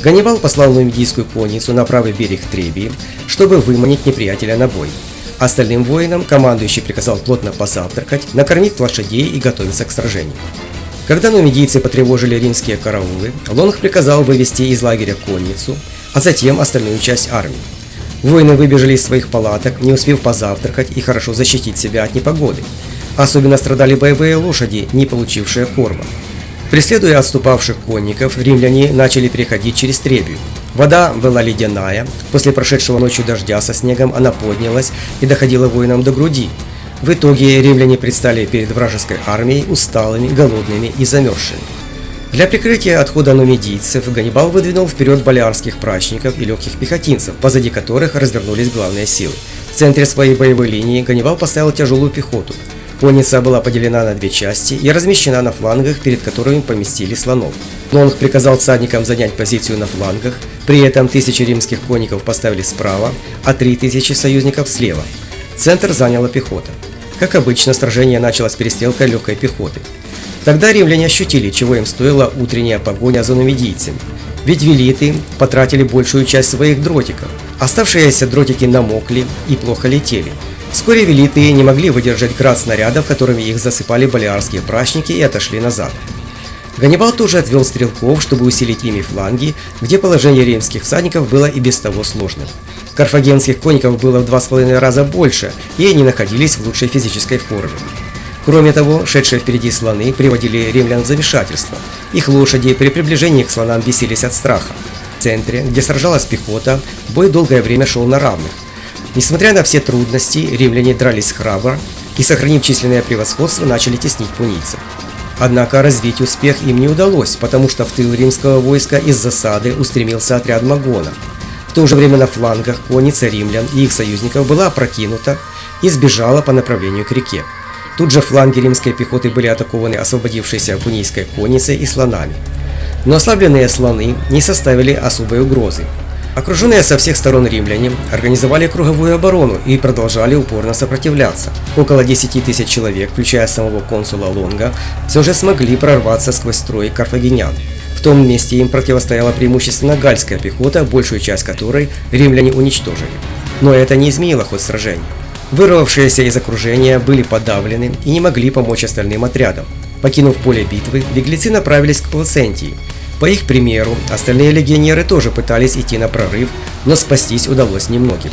Ганнибал послал нумидийскую конницу на правый берег Требии, чтобы выманить неприятеля на бой. Остальным воинам командующий приказал плотно позавтракать, накормить лошадей и готовиться к сражению. Когда нумидийцы потревожили римские караулы, Лонг приказал вывести из лагеря конницу, а затем остальную часть армии. Воины выбежали из своих палаток, не успев позавтракать и хорошо защитить себя от непогоды. Особенно страдали боевые лошади, не получившие корма. Преследуя отступавших конников, римляне начали переходить через Требию. Вода была ледяная, после прошедшего ночью дождя со снегом она поднялась и доходила воинам до груди. В итоге римляне предстали перед вражеской армией усталыми, голодными и замерзшими. Для прикрытия отхода нумидийцев Ганнибал выдвинул вперед балиарских прачников и легких пехотинцев, позади которых развернулись главные силы. В центре своей боевой линии Ганнибал поставил тяжелую пехоту. Конница была поделена на две части и размещена на флангах, перед которыми поместили слонов. Лонг приказал всадникам занять позицию на флангах, при этом 1000 римских конников поставили справа, а 3000 союзников слева. Центр заняла пехота. Как обычно, сражение началось с перестрелкой легкой пехоты. Тогда римляне ощутили, чего им стоила утренняя погоня за нумидийцами. Ведь велиты потратили большую часть своих дротиков. Оставшиеся дротики намокли и плохо летели. Вскоре велиты не могли выдержать град снарядов, которыми их засыпали балиарские прачники, и отошли назад. Ганнибал тоже отвел стрелков, чтобы усилить ими фланги, где положение римских всадников было и без того сложным. Карфагенских конников было в 2,5 раза больше, и они находились в лучшей физической форме. Кроме того, шедшие впереди слоны приводили римлян в замешательство. Их лошади при приближении к слонам бесились от страха. В центре, где сражалась пехота, бой долгое время шел на равных. Несмотря на все трудности, римляне дрались храбро и, сохранив численное превосходство, начали теснить пунийцев. Однако развить успех им не удалось, потому что в тыл римского войска из засады устремился отряд Магона. В то же время на флангах конница римлян и их союзников была опрокинута и сбежала по направлению к реке. Тут же фланги римской пехоты были атакованы освободившейся пунийской конницей и слонами. Но ослабленные слоны не составили особой угрозы. Окруженные со всех сторон римляне организовали круговую оборону и продолжали упорно сопротивляться. Около 10 000 человек, включая самого консула Лонга, все же смогли прорваться сквозь строй карфагенян. В том месте им противостояла преимущественно гальская пехота, большую часть которой римляне уничтожили. Но это не изменило ход сражения. Вырвавшиеся из окружения были подавлены и не могли помочь остальным отрядам. Покинув поле битвы, беглецы направились к Плацентии. По их примеру, остальные легионеры тоже пытались идти на прорыв, но спастись удалось немногим.